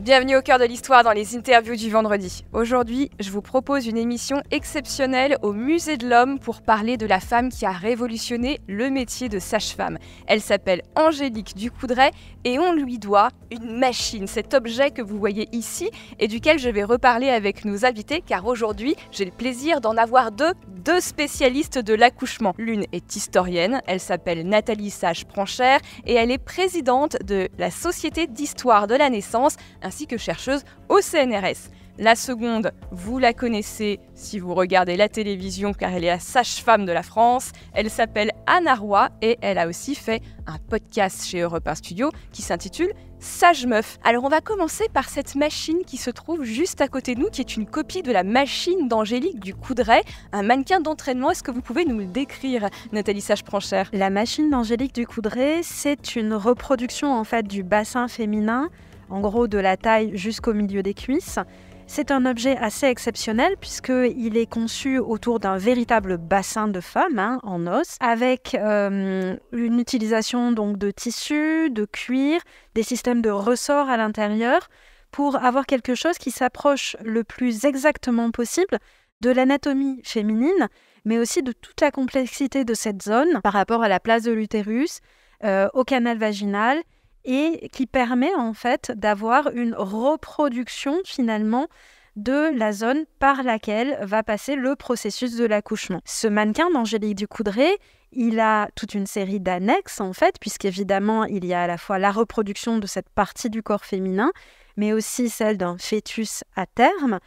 Bienvenue au cœur de l'histoire dans les interviews du vendredi. Aujourd'hui, je vous propose une émission exceptionnelle au Musée de l'Homme pour parler de la femme qui a révolutionné le métier de sage-femme. Elle s'appelle Angélique Ducoudray et on lui doit une machine, cet objet que vous voyez ici et duquel je vais reparler avec nos invités car aujourd'hui, j'ai le plaisir d'en avoir deux spécialistes de l'accouchement. L'une est historienne, elle s'appelle Nathalie Sage-Pranchère et elle est présidente de la Société d'histoire de la naissance ainsi que chercheuse au CNRS. La seconde, vous la connaissez si vous regardez la télévision car elle est la sage-femme de la France. Elle s'appelle Anna Roy et elle a aussi fait un podcast chez Europe 1 Studio qui s'intitule Sage Meuf. Alors on va commencer par cette machine qui se trouve juste à côté de nous, qui est une copie de la machine d'Angélique Ducoudray, un mannequin d'entraînement. Est-ce que vous pouvez nous le décrire, Nathalie Sage-Pranchère ? La machine d'Angélique Ducoudray, c'est une reproduction en fait du bassin féminin, en gros de la taille jusqu'au milieu des cuisses. C'est un objet assez exceptionnel puisqu'il est conçu autour d'un véritable bassin de femme en os, avec une utilisation donc de tissu, de cuir, des systèmes de ressorts à l'intérieur pour avoir quelque chose qui s'approche le plus exactement possible de l'anatomie féminine, mais aussi de toute la complexité de cette zone par rapport à la place de l'utérus, au canal vaginal, et qui permet en fait d'avoir une reproduction finalement de la zone par laquelle va passer le processus de l'accouchement. Ce mannequin d'Angélique Ducoudray, il a toute une série d'annexes en fait, puisqu'évidemment il y a à la fois la reproduction de cette partie du corps féminin, mais aussi celle d'un fœtus à terme,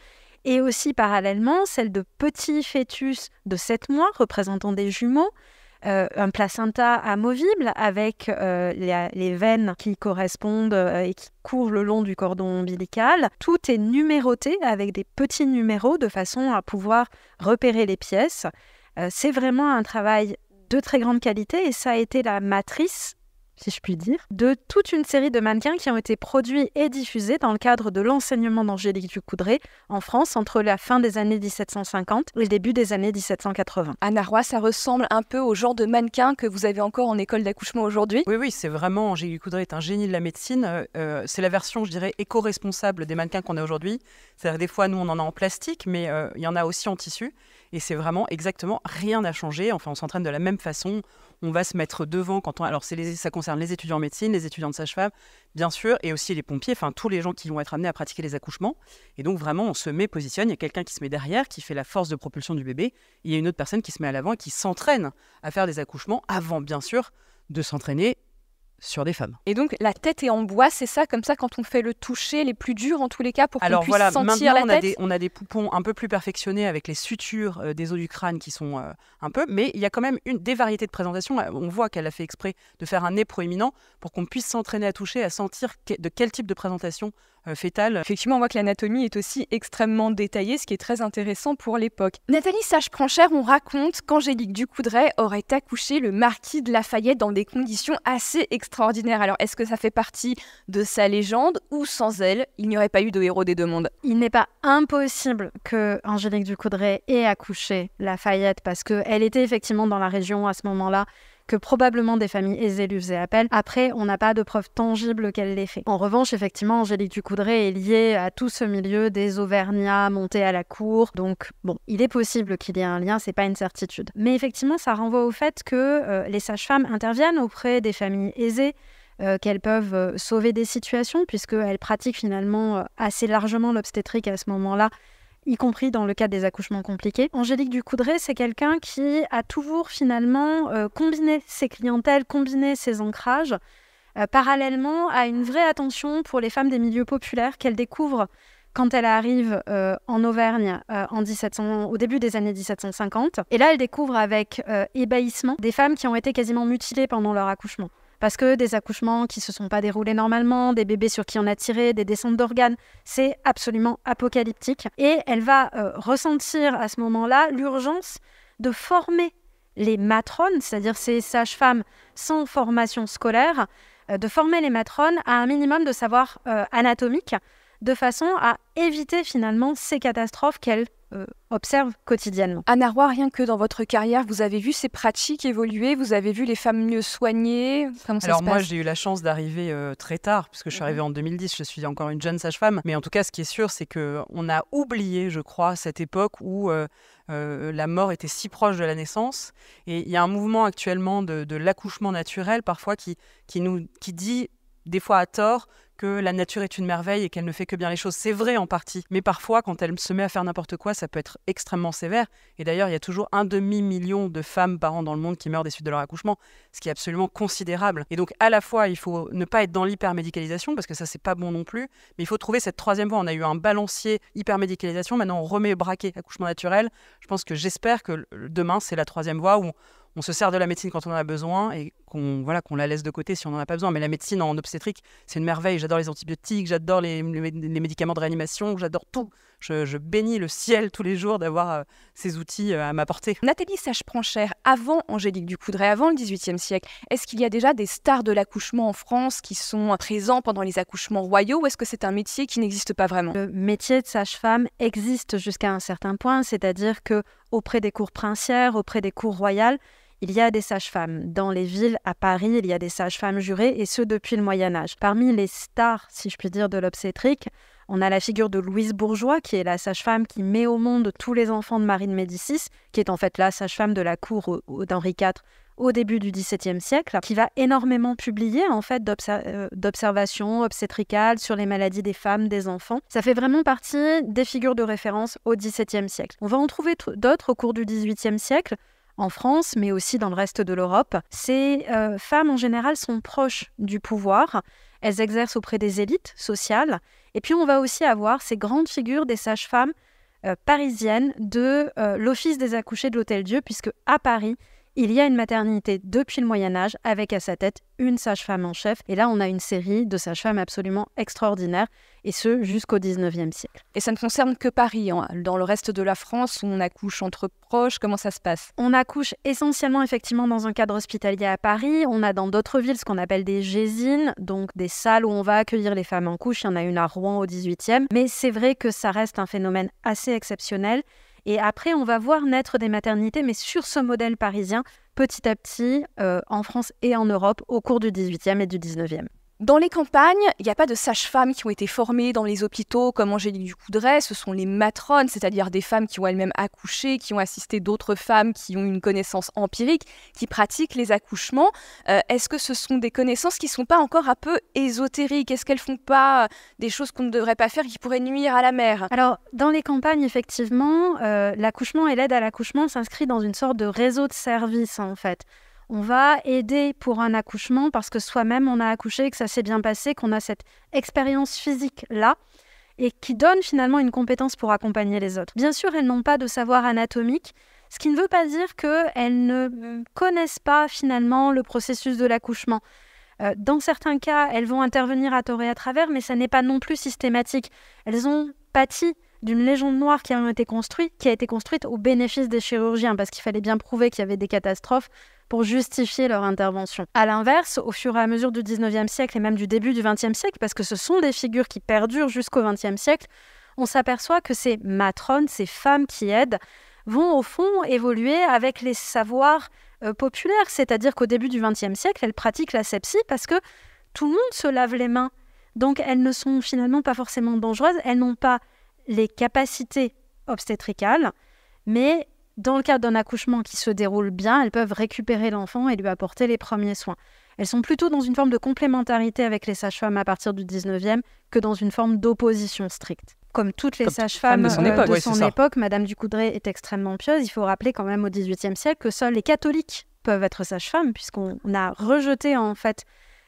et aussi parallèlement celle de petits fœtus de 7 mois représentant des jumeaux, un placenta amovible avec les veines qui correspondent et qui courent le long du cordon ombilical. Tout est numéroté avec des petits numéros de façon à pouvoir repérer les pièces. C'est vraiment un travail de très grande qualité et ça a été la matrice, si je puis dire, de toute une série de mannequins qui ont été produits et diffusés dans le cadre de l'enseignement d'Angélique Ducoudray en France entre la fin des années 1750 et le début des années 1780. Anna Roy, ça ressemble un peu au genre de mannequin que vous avez encore en école d'accouchement aujourd'hui ? Oui, c'est vraiment, Angélique Ducoudray est un génie de la médecine. C'est la version, je dirais, éco-responsable des mannequins qu'on a aujourd'hui. C'est-à-dire des fois, nous, on en a en plastique, mais il y en a aussi en tissu. Et c'est vraiment exactement rien n'a changé. Enfin, on s'entraîne de la même façon. On va se mettre devant quand on... Alors, ça concerne les étudiants en médecine, les étudiants de sage-femme, bien sûr, et aussi les pompiers, enfin, tous les gens qui vont être amenés à pratiquer les accouchements. Et donc, vraiment, on se positionne. Il y a quelqu'un qui se met derrière, qui fait la force de propulsion du bébé. Et il y a une autre personne qui se met à l'avant et qui s'entraîne à faire des accouchements avant, bien sûr, de s'entraîner sur des femmes. Et donc, la tête est en bois, c'est ça, comme ça, quand on fait le toucher, les plus durs en tous les cas, pour qu'on puisse sentir la tête. On a des poupons un peu plus perfectionnés avec les sutures des os du crâne qui sont un peu, mais il y a quand même des variétés de présentation. On voit qu'elle a fait exprès de faire un nez proéminent pour qu'on puisse s'entraîner à toucher, à sentir de quel type de présentation fétale. Effectivement, on voit que l'anatomie est aussi extrêmement détaillée, ce qui est très intéressant pour l'époque. Nathalie Sage-Pranchère, on raconte qu'Angélique Ducoudray aurait accouché le marquis de Lafayette dans des conditions assez extraordinaires. Alors, est-ce que ça fait partie de sa légende ou sans elle, il n'y aurait pas eu de héros des deux mondes ? Il n'est pas impossible que Angélique Ducoudray ait accouché Lafayette parce qu'elle était effectivement dans la région à ce moment-là, que probablement des familles aisées lui faisaient appel. Après, on n'a pas de preuve tangible qu'elle l'ait fait. En revanche, effectivement, Angélique Ducoudray est liée à tout ce milieu des Auvergnats montés à la cour. Donc, bon, il est possible qu'il y ait un lien, c'est pas une certitude. Mais effectivement, ça renvoie au fait que les sages-femmes interviennent auprès des familles aisées, qu'elles peuvent sauver des situations, puisqu'elles pratiquent finalement assez largement l'obstétrique à ce moment-là, y compris dans le cadre des accouchements compliqués. Angélique Ducoudray, c'est quelqu'un qui a toujours finalement combiné ses clientèles, combiné ses ancrages, parallèlement à une vraie attention pour les femmes des milieux populaires qu'elle découvre quand elle arrive en Auvergne au début des années 1750. Et là, elle découvre avec ébahissement des femmes qui ont été quasiment mutilées pendant leur accouchement. Parce que des accouchements qui ne se sont pas déroulés normalement, des bébés sur qui on a tiré, des descentes d'organes, c'est absolument apocalyptique. Et elle va ressentir à ce moment-là l'urgence de former les matrones, c'est-à-dire ces sages-femmes sans formation scolaire, de former les matrones à un minimum de savoir anatomique, de façon à éviter finalement ces catastrophes qu'elles observent quotidiennement. Anna Roy, rien que dans votre carrière, vous avez vu ces pratiques évoluer, vous avez vu les femmes mieux soignées. Comment ça se passe ? Alors moi, j'ai eu la chance d'arriver très tard, puisque je suis arrivée en 2010, je suis encore une jeune sage-femme. Mais en tout cas, ce qui est sûr, c'est qu'on a oublié, je crois, cette époque où la mort était si proche de la naissance. Et il y a un mouvement actuellement de l'accouchement naturel, parfois, qui dit, des fois à tort, que la nature est une merveille et qu'elle ne fait que bien les choses. C'est vrai en partie, mais parfois, quand elle se met à faire n'importe quoi, ça peut être extrêmement sévère. Et d'ailleurs, il y a toujours 1,5 million de femmes par an dans le monde qui meurent des suites de leur accouchement, ce qui est absolument considérable. Et donc, à la fois, il faut ne pas être dans l'hypermédicalisation, parce que ça, c'est pas bon non plus, mais il faut trouver cette troisième voie. On a eu un balancier hypermédicalisation, maintenant on remet braquet accouchement naturel. J'espère que demain, c'est la troisième voie où on se sert de la médecine quand on en a besoin et qu'on la laisse de côté si on n'en a pas besoin. Mais la médecine en obstétrique, c'est une merveille. J'adore les antibiotiques, j'adore les médicaments de réanimation, j'adore tout. Je bénis le ciel tous les jours d'avoir ces outils à ma portée. Nathalie Sage-Pranchère, avant Angélique Ducoudray, avant le XVIIIe siècle, est-ce qu'il y a déjà des stars de l'accouchement en France qui sont présents pendant les accouchements royaux ou est-ce que c'est un métier qui n'existe pas vraiment ? Le métier de sage-femme existe jusqu'à un certain point, c'est-à-dire que auprès des cours princières, auprès des cours royales, il y a des sages-femmes. Dans les villes, à Paris, il y a des sages-femmes jurées, et ce depuis le Moyen-Âge. Parmi les stars, si je puis dire, de l'obstétrique, on a la figure de Louise Bourgeois, qui est la sage-femme qui met au monde tous les enfants de Marie de Médicis, qui est en fait la sage-femme de la cour d'Henri IV au début du XVIIe siècle, qui va énormément publier en fait d'observations obstétricales sur les maladies des femmes, des enfants. Ça fait vraiment partie des figures de référence au XVIIe siècle. On va en trouver d'autres au cours du XVIIIe siècle, en France, mais aussi dans le reste de l'Europe. Ces femmes, en général, sont proches du pouvoir. Elles exercent auprès des élites sociales. Et puis, on va aussi avoir ces grandes figures des sages-femmes parisiennes de l'Office des accouchés de l'Hôtel-Dieu, puisque à Paris, il y a une maternité depuis le Moyen-Âge avec à sa tête une sage-femme en chef. Et là, on a une série de sages-femmes absolument extraordinaires, et ce, jusqu'au XIXe siècle. Et ça ne concerne que Paris, hein. Dans le reste de la France, on accouche entre proches, comment ça se passe ? On accouche essentiellement, effectivement, dans un cadre hospitalier à Paris. On a dans d'autres villes ce qu'on appelle des gésines, donc des salles où on va accueillir les femmes en couche. Il y en a une à Rouen au XVIIIe. Mais c'est vrai que ça reste un phénomène assez exceptionnel. Et après, on va voir naître des maternités, mais sur ce modèle parisien, petit à petit, en France et en Europe, au cours du XVIIIe et du XIXe. Dans les campagnes, il n'y a pas de sages-femmes qui ont été formées dans les hôpitaux comme Angélique Ducoudray, ce sont les matrones, c'est-à-dire des femmes qui ont elles-mêmes accouché, qui ont assisté d'autres femmes qui ont une connaissance empirique, qui pratiquent les accouchements. Est-ce que ce sont des connaissances qui ne sont pas encore un peu ésotériques ? Est-ce qu'elles ne font pas des choses qu'on ne devrait pas faire qui pourraient nuire à la mère ? Alors, dans les campagnes, effectivement, l'accouchement et l'aide à l'accouchement s'inscrit dans une sorte de réseau de services, en fait. On va aider pour un accouchement parce que soi-même on a accouché, que ça s'est bien passé, qu'on a cette expérience physique-là et qui donne finalement une compétence pour accompagner les autres. Bien sûr, elles n'ont pas de savoir anatomique, ce qui ne veut pas dire qu'elles ne connaissent pas finalement le processus de l'accouchement. Dans certains cas, elles vont intervenir à tort et à travers, mais ça n'est pas non plus systématique. Elles ont pâti d'une légende noire qui a été construite au bénéfice des chirurgiens, parce qu'il fallait bien prouver qu'il y avait des catastrophes pour justifier leur intervention. À l'inverse, au fur et à mesure du 19e siècle et même du début du 20e siècle, parce que ce sont des figures qui perdurent jusqu'au 20e siècle, on s'aperçoit que ces matrones, ces femmes qui aident, vont au fond évoluer avec les savoirs populaires, c'est-à-dire qu'au début du 20e siècle, elles pratiquent l'asepsie parce que tout le monde se lave les mains. Donc elles ne sont finalement pas forcément dangereuses, elles n'ont pas les capacités obstétricales, mais dans le cadre d'un accouchement qui se déroule bien, elles peuvent récupérer l'enfant et lui apporter les premiers soins. Elles sont plutôt dans une forme de complémentarité avec les sages-femmes à partir du 19e que dans une forme d'opposition stricte. Comme toutes les sages-femmes de son époque, Madame Ducoudray est extrêmement pieuse. Il faut rappeler quand même au XVIIIe siècle que seuls les catholiques peuvent être sages-femmes, puisqu'on a rejeté en fait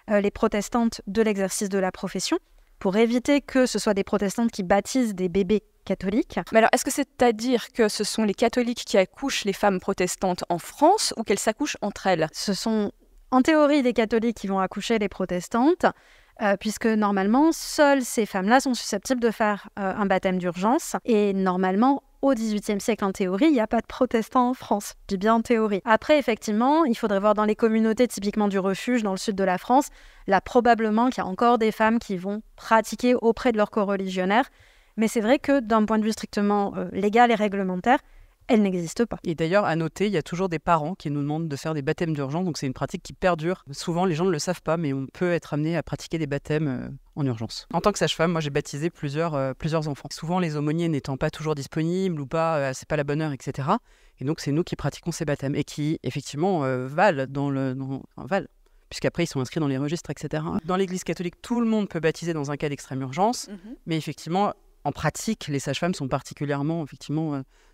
les protestantes de l'exercice de la profession, pour éviter que ce soit des protestantes qui baptisent des bébés catholiques. Mais alors, est-ce que c'est-à-dire que ce sont les catholiques qui accouchent les femmes protestantes en France ou qu'elles s'accouchent entre elles ? Ce sont en théorie les catholiques qui vont accoucher les protestantes, puisque normalement, seules ces femmes-là sont susceptibles de faire un baptême d'urgence. Et normalement, au XVIIIe siècle en théorie, il n'y a pas de protestants en France. Je dis bien en théorie. Après, effectivement, il faudrait voir dans les communautés typiquement du refuge, dans le sud de la France, là probablement qu'il y a encore des femmes qui vont pratiquer auprès de leurs coreligionnaires. Mais c'est vrai que d'un point de vue strictement légal et réglementaire, elle n'existe pas. Et d'ailleurs, à noter, il y a toujours des parents qui nous demandent de faire des baptêmes d'urgence, donc c'est une pratique qui perdure. Souvent, les gens ne le savent pas, mais on peut être amené à pratiquer des baptêmes en urgence. En tant que sage-femme, moi j'ai baptisé plusieurs enfants. Souvent, les aumôniers n'étant pas toujours disponibles ou pas, c'est pas la bonne heure, etc. Et donc, c'est nous qui pratiquons ces baptêmes et qui, effectivement, valent puisqu'après ils sont inscrits dans les registres, etc. Dans l'Église catholique, tout le monde peut baptiser dans un cas d'extrême urgence, mais effectivement, en pratique, les sages-femmes sont particulièrement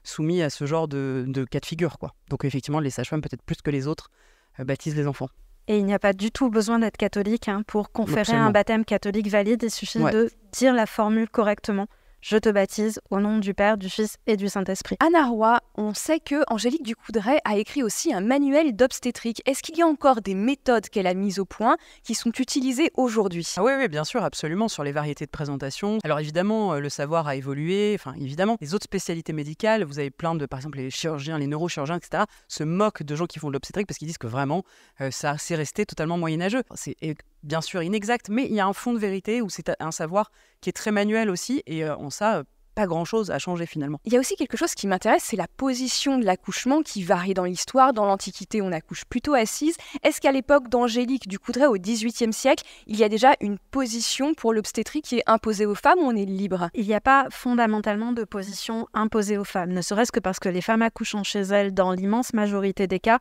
soumis à ce genre de cas de figure, quoi. Donc effectivement, les sages-femmes, peut-être plus que les autres, baptisent les enfants. Et il n'y a pas du tout besoin d'être catholique pour conférer Absolument. un baptême catholique valide. Il suffit de dire la formule correctement. Je te baptise au nom du Père, du Fils et du Saint-Esprit. Anna Roy, on sait que Angélique Ducoudray a écrit aussi un manuel d'obstétrique. Est-ce qu'il y a encore des méthodes qu'elle a mises au point qui sont utilisées aujourd'hui ? Ah oui, bien sûr, absolument, sur les variétés de présentation. Alors évidemment, le savoir a évolué. Évidemment, les autres spécialités médicales, vous avez plein de, par exemple, les chirurgiens, les neurochirurgiens, etc., se moquent de gens qui font de l'obstétrique parce qu'ils disent que vraiment, ça c'est resté totalement moyenâgeux. C'est bien sûr inexact, mais il y a un fond de vérité où c'est un savoir qui est très manuel aussi, et en ça, pas grand-chose a changé finalement. Il y a aussi quelque chose qui m'intéresse, c'est la position de l'accouchement qui varie dans l'histoire. Dans l'Antiquité, on accouche plutôt assise. Est-ce qu'à l'époque d'Angélique Ducoudray, au XVIIIe siècle, il y a déjà une position pour l'obstétrique qui est imposée aux femmes ou on est libre ? Il n'y a pas fondamentalement de position imposée aux femmes, ne serait-ce que parce que les femmes accouchant chez elles, dans l'immense majorité des cas,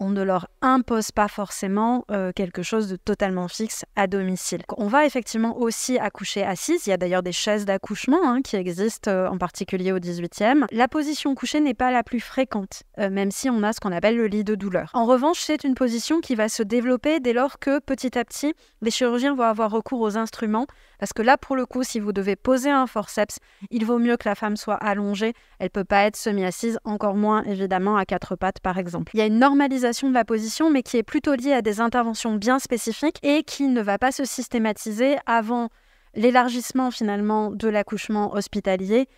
on ne leur impose pas forcément quelque chose de totalement fixe à domicile. On va effectivement aussi accoucher assise. Il y a d'ailleurs des chaises d'accouchement qui existent en particulier au XVIIIe. La position couchée n'est pas la plus fréquente, même si on a ce qu'on appelle le lit de douleur. En revanche, c'est une position qui va se développer dès lors que petit à petit, les chirurgiens vont avoir recours aux instruments. Parce que là, pour le coup, si vous devez poser un forceps, il vaut mieux que la femme soit allongée. Elle ne peut pas être semi-assise, encore moins évidemment à quatre pattes par exemple. Il y a une normalisation de la position, mais qui est plutôt liée à des interventions bien spécifiques et qui ne va pas se systématiser avant l'élargissement finalement de l'accouchement hospitalier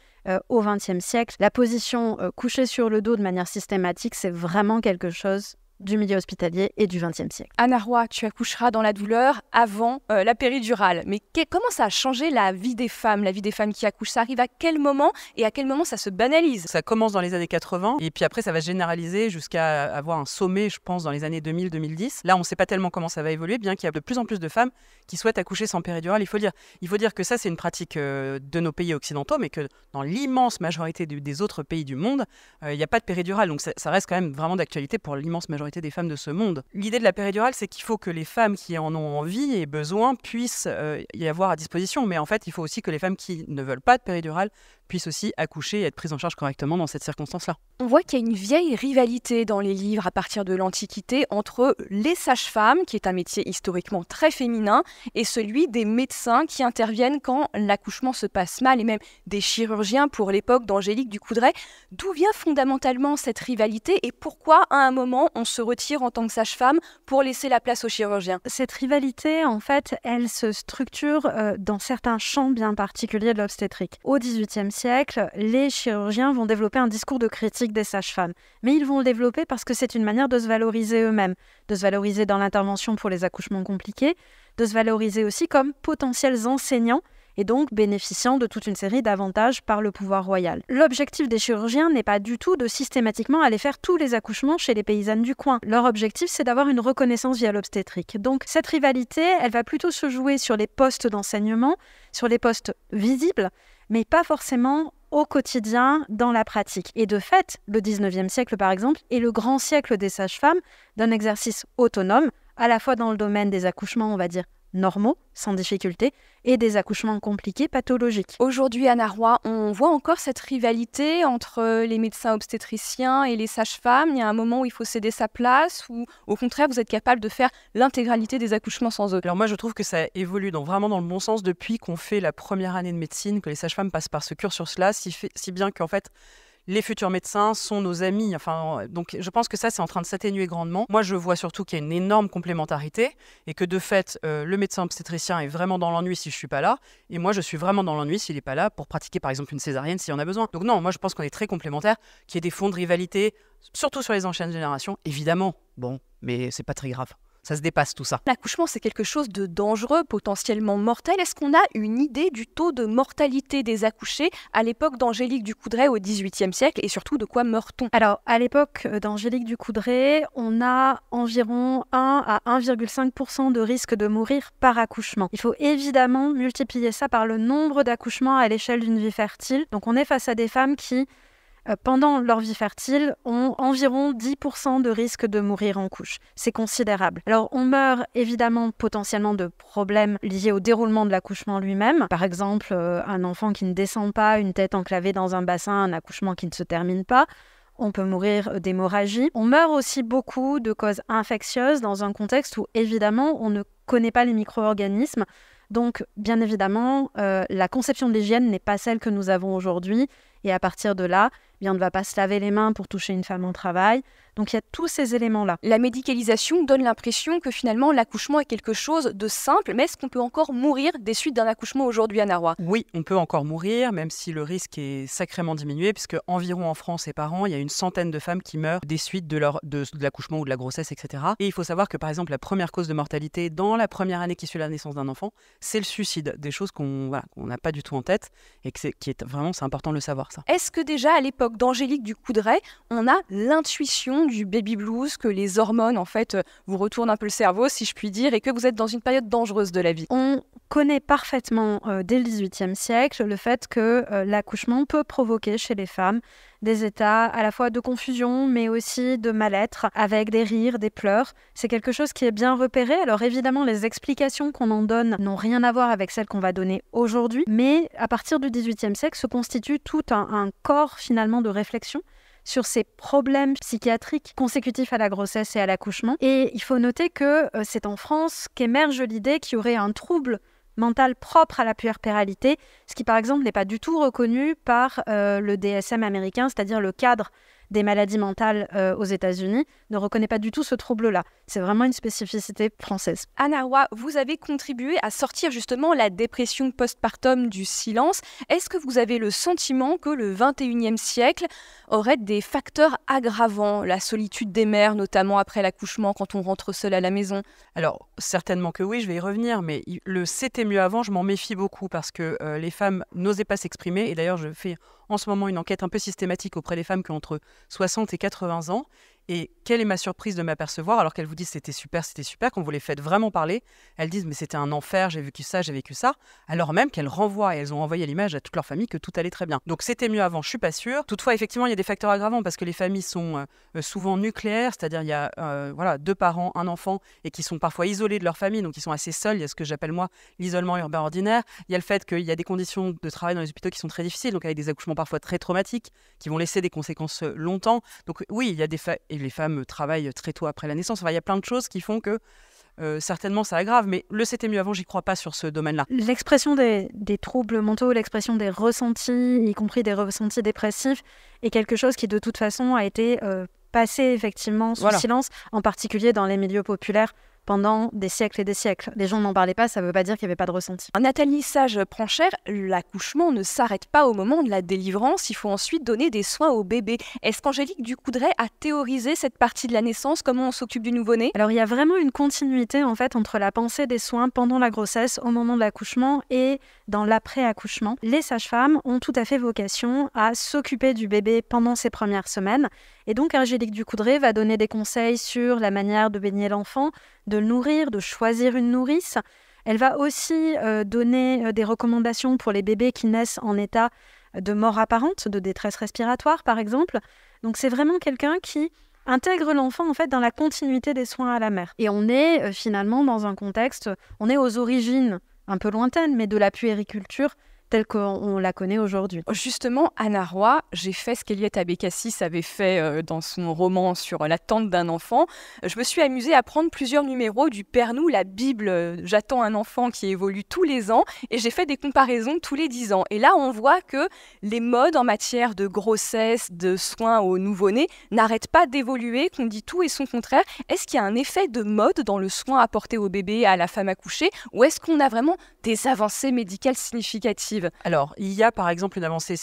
au XXe siècle. La position couchée sur le dos de manière systématique, c'est vraiment quelque chose du milieu hospitalier et du XXe siècle. Anna Roy, tu accoucheras dans la douleur avant la péridurale. Mais comment ça a changé la vie des femmes qui accouchent ? Ça arrive à quel moment et à quel moment ça se banalise ? Ça commence dans les années 80 et puis après ça va se généraliser jusqu'à avoir un sommet, je pense, dans les années 2000-2010. Là, on ne sait pas tellement comment ça va évoluer, bien qu'il y a de plus en plus de femmes qui souhaitent accoucher sans péridurale. Il faut dire que ça, c'est une pratique de nos pays occidentaux, mais que dans l'immense majorité des autres pays du monde, il n'y a pas de péridurale. Donc ça reste quand même vraiment d'actualité pour l'immense majorité des femmes de ce monde. L'idée de la péridurale, c'est qu'il faut que les femmes qui en ont envie et besoin puissent y avoir à disposition. Mais en fait, il faut aussi que les femmes qui ne veulent pas de péridurale puissent aussi accoucher et être prises en charge correctement dans cette circonstance-là. On voit qu'il y a une vieille rivalité dans les livres à partir de l'Antiquité entre les sages-femmes, qui est un métier historiquement très féminin, et celui des médecins qui interviennent quand l'accouchement se passe mal, et même des chirurgiens pour l'époque d'Angélique Ducoudray. D'où vient fondamentalement cette rivalité et pourquoi à un moment on se retire en tant que sage-femme pour laisser la place aux chirurgiens ? Cette rivalité, en fait, elle se structure dans certains champs bien particuliers de l'obstétrique. Au XVIIIe siècle, les chirurgiens vont développer un discours de critique des sages-femmes. Mais ils vont le développer parce que c'est une manière de se valoriser eux-mêmes, de se valoriser dans l'intervention pour les accouchements compliqués, de se valoriser aussi comme potentiels enseignants et donc bénéficiant de toute une série d'avantages par le pouvoir royal. L'objectif des chirurgiens n'est pas du tout de systématiquement aller faire tous les accouchements chez les paysannes du coin. Leur objectif, c'est d'avoir une reconnaissance via l'obstétrique. Donc cette rivalité, elle va plutôt se jouer sur les postes d'enseignement, sur les postes visibles, mais pas forcément au quotidien dans la pratique. Et de fait, le 19e siècle, par exemple, est le grand siècle des sages-femmes d'un exercice autonome, à la fois dans le domaine des accouchements, on va dire, normaux, sans difficulté, et des accouchements compliqués, pathologiques. Aujourd'hui, Anna Roy, on voit encore cette rivalité entre les médecins obstétriciens et les sages-femmes. Il y a un moment où il faut céder sa place, ou au contraire, vous êtes capable de faire l'intégralité des accouchements sans eux. Alors moi, je trouve que ça évolue vraiment dans le bon sens depuis qu'on fait la première année de médecine, que les sages-femmes passent par ce cursus-là, si bien qu'en fait, les futurs médecins sont nos amis. Enfin, donc je pense que ça, c'est en train de s'atténuer grandement. Moi, je vois surtout qu'il y a une énorme complémentarité et que de fait, le médecin obstétricien est vraiment dans l'ennui si je suis pas là, et moi, je suis vraiment dans l'ennui s'il n'est pas là pour pratiquer par exemple une césarienne s'il y en a besoin. Donc non, moi, je pense qu'on est très complémentaires, qu'il y ait des fonds de rivalité, surtout sur les anciennes générations, évidemment. Bon, mais c'est pas très grave. Ça se dépasse tout ça. L'accouchement, c'est quelque chose de dangereux, potentiellement mortel. Est-ce qu'on a une idée du taux de mortalité des accouchés à l'époque d'Angélique du Coudray au XVIIIe siècle et surtout de quoi meurt-on? Alors, à l'époque d'Angélique du Coudray, on a environ 1 à 1,5% de risque de mourir par accouchement. Il faut évidemment multiplier ça par le nombre d'accouchements à l'échelle d'une vie fertile. Donc, on est face à des femmes qui, pendant leur vie fertile, ont environ 10% de risque de mourir en couche. C'est considérable. Alors, on meurt évidemment potentiellement de problèmes liés au déroulement de l'accouchement lui-même. Par exemple, un enfant qui ne descend pas, une tête enclavée dans un bassin, un accouchement qui ne se termine pas. On peut mourir d'hémorragie. On meurt aussi beaucoup de causes infectieuses dans un contexte où, évidemment, on ne connaît pas les micro-organismes. Donc, bien évidemment, la conception de l'hygiène n'est pas celle que nous avons aujourd'hui. Et à partir de là, on ne va pas se laver les mains pour toucher une femme au travail. Donc il y a tous ces éléments-là. La médicalisation donne l'impression que finalement l'accouchement est quelque chose de simple, mais est-ce qu'on peut encore mourir des suites d'un accouchement aujourd'hui, Anna Roy? Oui, on peut encore mourir, même si le risque est sacrément diminué, puisque environ en France et par an, il y a une centaine de femmes qui meurent des suites de l'accouchement ou de la grossesse, etc. Et il faut savoir que par exemple, la première cause de mortalité dans la première année qui suit la naissance d'un enfant, c'est le suicide. Des choses qu'on n'a pas du tout en tête et c'est important de le savoir, ça. Est-ce que déjà à l'époque d'Angélique du Coudray, on a l'intuition du baby blues, que les hormones en fait vous retournent un peu le cerveau, si je puis dire, et que vous êtes dans une période dangereuse de la vie? On connaît parfaitement dès le XVIIIe siècle le fait que l'accouchement peut provoquer chez les femmes des états à la fois de confusion, mais aussi de mal-être, avec des rires, des pleurs. C'est quelque chose qui est bien repéré. Alors évidemment, les explications qu'on en donne n'ont rien à voir avec celles qu'on va donner aujourd'hui, mais à partir du XVIIIe siècle se constitue tout un corps finalement de réflexion sur ces problèmes psychiatriques consécutifs à la grossesse et à l'accouchement. Et il faut noter que c'est en France qu'émerge l'idée qu'il y aurait un trouble mental propre à la puerpéralité, ce qui par exemple n'est pas du tout reconnu par le DSM américain, c'est-à-dire le cadre des maladies mentales aux États-Unis, ne reconnaît pas du tout ce trouble-là. C'est vraiment une spécificité française. Anna Roy, vous avez contribué à sortir justement la dépression postpartum du silence. Est-ce que vous avez le sentiment que le XXIe siècle aurait des facteurs aggravants, la solitude des mères, notamment après l'accouchement, quand on rentre seul à la maison? Alors, certainement que oui, je vais y revenir, mais le « c'était mieux avant », je m'en méfie beaucoup parce que les femmes n'osaient pas s'exprimer. Et d'ailleurs, je fais en ce moment une enquête un peu systématique auprès des femmes qui ont entre 60 et 80 ans. Et quelle est ma surprise de m'apercevoir, alors qu'elles vous disent c'était super, quand vous les faites vraiment parler, elles disent mais c'était un enfer, j'ai vécu ça, alors même qu'elles renvoient et elles ont envoyé l'image à toute leur famille que tout allait très bien. Donc c'était mieux avant, je suis pas sûre. Toutefois, effectivement, il y a des facteurs aggravants parce que les familles sont souvent nucléaires, c'est-à-dire il y a 2 parents, un enfant, et qui sont parfois isolés de leur famille, donc ils sont assez seuls. Il y a ce que j'appelle moi l'isolement urbain ordinaire. Il y a le fait qu'il y a des conditions de travail dans les hôpitaux qui sont très difficiles, donc avec des accouchements parfois très traumatiques, qui vont laisser des conséquences longtemps. Donc oui, il y a et les femmes travaillent très tôt après la naissance. Enfin, il y a plein de choses qui font que certainement ça aggrave, mais le c'était mieux avant, j'y crois pas sur ce domaine-là. L'expression des troubles mentaux, l'expression des ressentis, y compris des ressentis dépressifs, est quelque chose qui de toute façon a été passé effectivement sous silence, en particulier dans les milieux populaires, pendant des siècles et des siècles. Les gens n'en parlaient pas, ça ne veut pas dire qu'il n'y avait pas de ressenti. Nathalie Sage-Pranchère, l'accouchement ne s'arrête pas au moment de la délivrance, il faut ensuite donner des soins au bébé. Est-ce qu'Angélique du Coudray a théorisé cette partie de la naissance, comment on s'occupe du nouveau-né? Alors il y a vraiment une continuité en fait entre la pensée des soins pendant la grossesse, au moment de l'accouchement et dans l'après-accouchement. Les sages-femmes ont tout à fait vocation à s'occuper du bébé pendant ses premières semaines. Et donc Angélique du Coudray va donner des conseils sur la manière de baigner l'enfant, de le nourrir, de choisir une nourrice. Elle va aussi donner des recommandations pour les bébés qui naissent en état de mort apparente, de détresse respiratoire par exemple. Donc c'est vraiment quelqu'un qui intègre l'enfant en fait dans la continuité des soins à la mère. Et on est finalement dans un contexte, on est aux origines un peu lointaines, mais de la puériculture telle qu'on la connaît aujourd'hui. Justement, Anna Roy, j'ai fait ce qu'Eliette Abécassis avait fait dans son roman sur l'attente d'un enfant. Je me suis amusée à prendre plusieurs numéros du Père Nou, la Bible J'attends un enfant qui évolue tous les ans, et j'ai fait des comparaisons tous les 10 ans. Et là, on voit que les modes en matière de grossesse, de soins aux nouveau-nés n'arrêtent pas d'évoluer, qu'on dit tout et son contraire. Est-ce qu'il y a un effet de mode dans le soin apporté au bébé, à la femme accouchée, ou est-ce qu'on a vraiment des avancées médicales significatives? Alors, il y a par exemple une avancée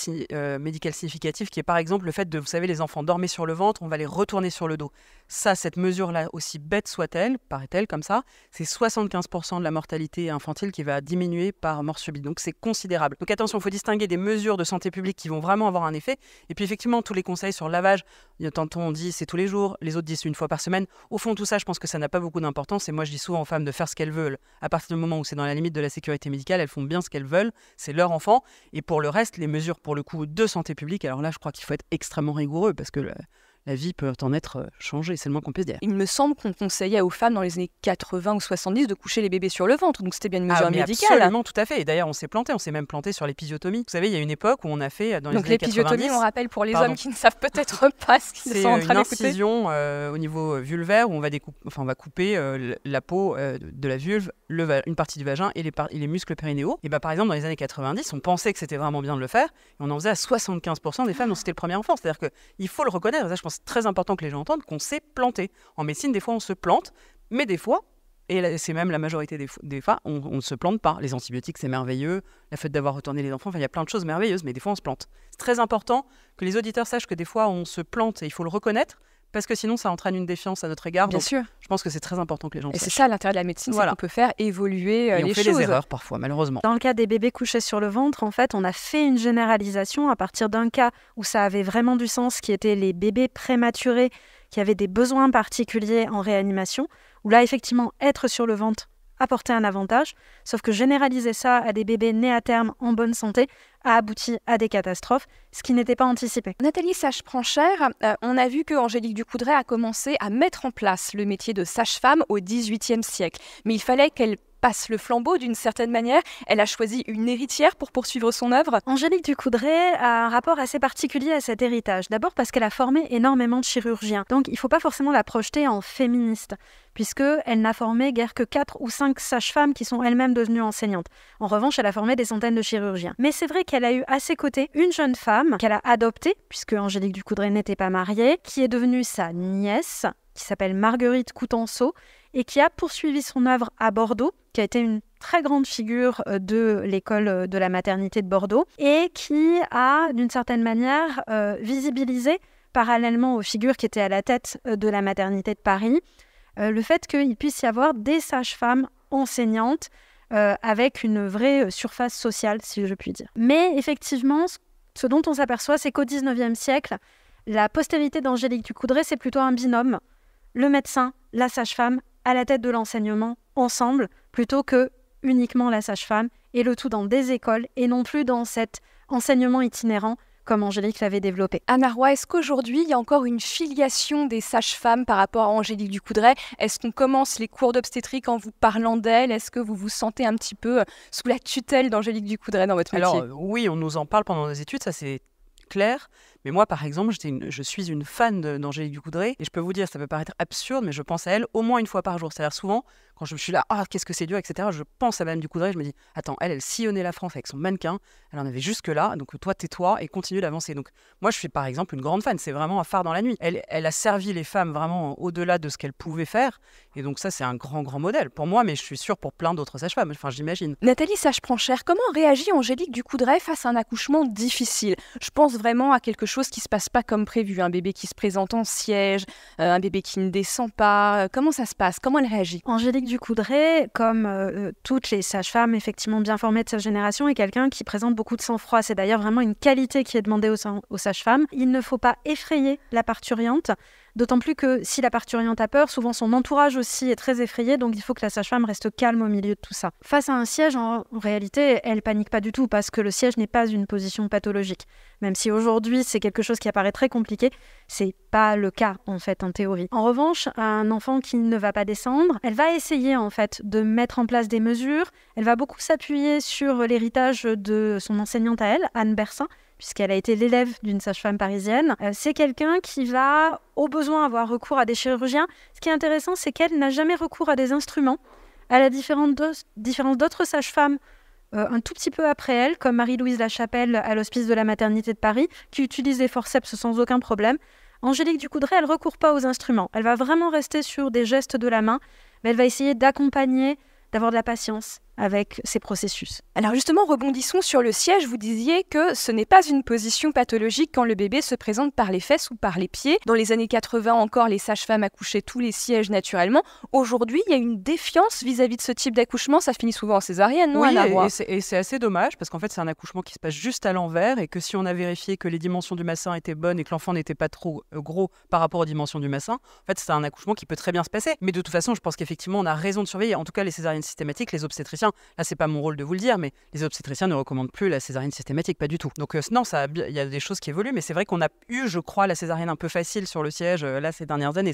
médicale significative qui est par exemple le fait de, vous savez, les enfants dormaient sur le ventre, on va les retourner sur le dos. Ça, cette mesure-là, aussi bête soit-elle, paraît-elle comme ça, c'est 75% de la mortalité infantile qui va diminuer par mort subite. Donc c'est considérable. Donc attention, il faut distinguer des mesures de santé publique qui vont vraiment avoir un effet. Et puis effectivement, tous les conseils sur le lavage, tantôt on dit c'est tous les jours, les autres disent une fois par semaine. Au fond, tout ça, je pense que ça n'a pas beaucoup d'importance. Et moi, je dis souvent aux femmes de faire ce qu'elles veulent. À partir du moment où c'est dans la limite de la sécurité médicale, elles font bien ce qu'elles veulent. C'est leur enfant. Et pour le reste, les mesures pour le coup de santé publique, alors là, je crois qu'il faut être extrêmement rigoureux parce que la vie peut en être changée, c'est le moins qu'on puisse dire. Il me semble qu'on conseillait aux femmes dans les années 80 ou 70 de coucher les bébés sur le ventre, donc c'était bien une mesure médicale. Absolument, tout à fait. Et d'ailleurs, on s'est même planté sur l'épisiotomie. Vous savez, il y a une époque où on a fait dans les années 90... Donc l'épisiotomie, on rappelle pour les hommes qui ne savent peut-être pas ce qu'ils sont en train d'écouter. C'est une incision au niveau vulvaire où on va couper la peau de la vulve, une partie du vagin et les muscles périnéaux. Et par exemple, dans les années 90, on pensait que c'était vraiment bien de le faire et on en faisait à 75% des femmes dont c'était le premier enfant. C'est-à-dire qu'il faut le reconnaître. Ça, je pense c'est très important que les gens entendent qu'on s'est planté. En médecine, des fois, on se plante, mais des fois, et c'est même la majorité des fois, on ne se plante pas. Les antibiotiques, c'est merveilleux. Le fait d'avoir retourné les enfants, il y a plein de choses merveilleuses, mais des fois, on se plante. C'est très important que les auditeurs sachent que des fois, on se plante et il faut le reconnaître, parce que sinon, ça entraîne une défiance à notre égard. Bien sûr. Je pense que c'est très important que les gens et sachent. c'est ça l'intérêt de la médecine, c'est qu'on peut faire évoluer les choses. Et on fait des erreurs parfois, malheureusement. Dans le cas des bébés couchés sur le ventre, en fait, on a fait une généralisation à partir d'un cas où ça avait vraiment du sens, qui étaient les bébés prématurés qui avaient des besoins particuliers en réanimation, où là, effectivement, être sur le ventre apportait un avantage, sauf que généraliser ça à des bébés nés à terme en bonne santé a abouti à des catastrophes, ce qui n'était pas anticipé. Nathalie Sage-Pranchère, on a vu que Angélique Ducoudray a commencé à mettre en place le métier de sage-femme au XVIIIe siècle, mais il fallait qu'elle passe le flambeau d'une certaine manière. Elle a choisi une héritière pour poursuivre son œuvre. Angélique Ducoudray a un rapport assez particulier à cet héritage. D'abord parce qu'elle a formé énormément de chirurgiens. Donc il ne faut pas forcément la projeter en féministe, puisqu'elle n'a formé guère que 4 ou 5 sages-femmes qui sont elles-mêmes devenues enseignantes. En revanche, elle a formé des centaines de chirurgiens. Mais c'est vrai qu'elle a eu à ses côtés une jeune femme qu'elle a adoptée, puisque Angélique Ducoudray n'était pas mariée, qui est devenue sa nièce, qui s'appelle Marguerite Coutenceau, et qui a poursuivi son œuvre à Bordeaux, qui a été une très grande figure de l'école de la maternité de Bordeaux, et qui a, d'une certaine manière, visibilisé, parallèlement aux figures qui étaient à la tête de la maternité de Paris, le fait qu'il puisse y avoir des sages-femmes enseignantes avec une vraie surface sociale, si je puis dire. Mais effectivement, ce dont on s'aperçoit, c'est qu'au XIXe siècle, la postérité d'Angélique Ducoudray, c'est plutôt un binôme. Le médecin, la sage-femme, à la tête de l'enseignement, ensemble, plutôt que uniquement la sage-femme, et le tout dans des écoles, et non plus dans cet enseignement itinérant, comme Angélique l'avait développé. Anna Roy, est-ce qu'aujourd'hui, il y a encore une filiation des sages-femmes par rapport à Angélique Ducoudray? Est-ce qu'on commence les cours d'obstétrique en vous parlant d'elle? Est-ce que vous vous sentez un petit peu sous la tutelle d'Angélique Ducoudray dans votre métier? Alors oui, on nous en parle pendant nos études, ça c'est clair. Mais moi, par exemple, je suis une fan d'Angélique Ducoudray, et je peux vous dire, ça peut paraître absurde, mais je pense à elle au moins une fois par jour. C'est-à-dire souvent, quand je suis là, qu'est-ce que c'est dur, etc., je pense à Madame Ducoudray, je me dis, attends, elle sillonnait la France avec son mannequin, elle en avait jusque-là, donc toi, tais-toi et continue d'avancer. Donc moi, je suis par exemple une grande fan, c'est vraiment un phare dans la nuit. Elle a servi les femmes vraiment au-delà de ce qu'elles pouvaient faire, et donc ça, c'est un grand, grand modèle pour moi, mais je suis sûre pour plein d'autres sages-femmes, enfin, j'imagine. Nathalie Sage-Pranchère, comment réagit Angélique Ducoudray face à un accouchement difficile? Je pense vraiment à quelque chose qui se passe pas comme prévu, un bébé qui se présente en siège, un bébé qui ne descend pas. Comment ça se passe? Comment elle réagit? Angélique Ducoudray, comme toutes les sages-femmes effectivement bien formées de sa génération, est quelqu'un qui présente beaucoup de sang-froid. C'est d'ailleurs vraiment une qualité qui est demandée aux sages-femmes. Il ne faut pas effrayer la parturiente. D'autant plus que si la parturiente a peur, souvent son entourage aussi est très effrayé, donc il faut que la sage-femme reste calme au milieu de tout ça. Face à un siège, en réalité, elle panique pas du tout parce que le siège n'est pas une position pathologique. Même si aujourd'hui c'est quelque chose qui apparaît très compliqué, c'est pas le cas en fait en théorie. En revanche, un enfant qui ne va pas descendre, elle va essayer en fait de mettre en place des mesures. Elle va beaucoup s'appuyer sur l'héritage de son enseignante à elle, Anne Bersin, puisqu'elle a été l'élève d'une sage-femme parisienne. C'est quelqu'un qui va au besoin avoir recours à des chirurgiens. Ce qui est intéressant, c'est qu'elle n'a jamais recours à des instruments, à la différence d'autres sages-femmes un tout petit peu après elle, comme Marie-Louise Lachapelle à l'hospice de la maternité de Paris, qui utilise des forceps sans aucun problème. Angélique Ducoudray, elle ne recourt pas aux instruments. Elle va vraiment rester sur des gestes de la main, mais elle va essayer d'accompagner, d'avoir de la patience avec ces processus. Alors justement, rebondissons sur le siège. Vous disiez que ce n'est pas une position pathologique quand le bébé se présente par les fesses ou par les pieds. Dans les années 80 encore, les sages-femmes accouchaient tous les sièges naturellement. Aujourd'hui, il y a une défiance vis-à-vis de ce type d'accouchement. Ça finit souvent en césarienne, non? Oui, et c'est assez dommage parce qu'en fait, c'est un accouchement qui se passe juste à l'envers et que si on a vérifié que les dimensions du bassin étaient bonnes et que l'enfant n'était pas trop gros par rapport aux dimensions du bassin, en fait, c'est un accouchement qui peut très bien se passer. Mais de toute façon, je pense qu'effectivement, on a raison de surveiller. En tout cas, les césariennes systématiques, les obstétriciens, là, c'est pas mon rôle de vous le dire, mais les obstétriciens ne recommandent plus la césarienne systématique, pas du tout. Donc non, il y a des choses qui évoluent, mais c'est vrai qu'on a eu, je crois, la césarienne un peu facile sur le siège là ces dernières années.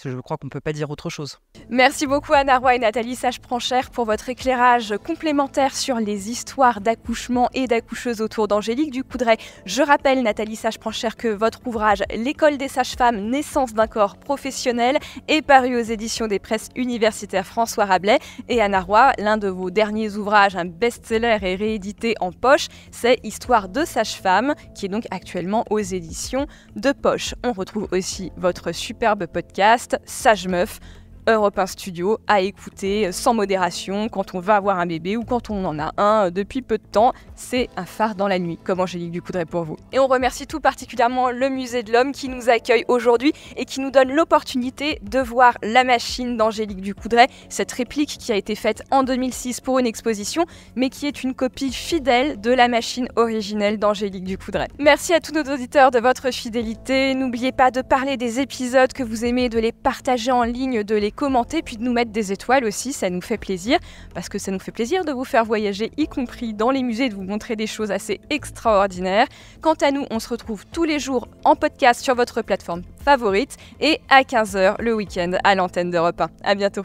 Je crois qu'on ne peut pas dire autre chose. Merci beaucoup Anna Roy et Nathalie Sage-Pranchère pour votre éclairage complémentaire sur les histoires d'accouchement et d'accoucheuses autour d'Angélique Ducoudray. Je rappelle, Nathalie Sage-Pranchère, que votre ouvrage « L'école des sages-femmes, naissance d'un corps professionnel » est paru aux éditions des presses universitaires François Rabelais. Et Anna Roy, l'un de vos derniers ouvrages, un best-seller et réédité en poche, c'est « Histoire de sage-femme » qui est donc actuellement aux éditions de Poche. On retrouve aussi votre superbe podcast Sage Meuf, Europe 1 Studio, à écouter sans modération quand on va avoir un bébé ou quand on en a un depuis peu de temps. C'est un phare dans la nuit, comme Angélique Ducoudray pour vous. Et on remercie tout particulièrement le Musée de l'Homme qui nous accueille aujourd'hui et qui nous donne l'opportunité de voir la machine d'Angélique Ducoudray, cette réplique qui a été faite en 2006 pour une exposition, mais qui est une copie fidèle de la machine originelle d'Angélique Ducoudray. Merci à tous nos auditeurs de votre fidélité. N'oubliez pas de parler des épisodes que vous aimez, de les partager en ligne, de les commenter, puis de nous mettre des étoiles aussi, ça nous fait plaisir, parce que ça nous fait plaisir de vous faire voyager, y compris dans les musées, de vous montrer des choses assez extraordinaires. Quant à nous, on se retrouve tous les jours en podcast sur votre plateforme favorite et à 15h le week-end à l'antenne d'Europe 1. À bientôt.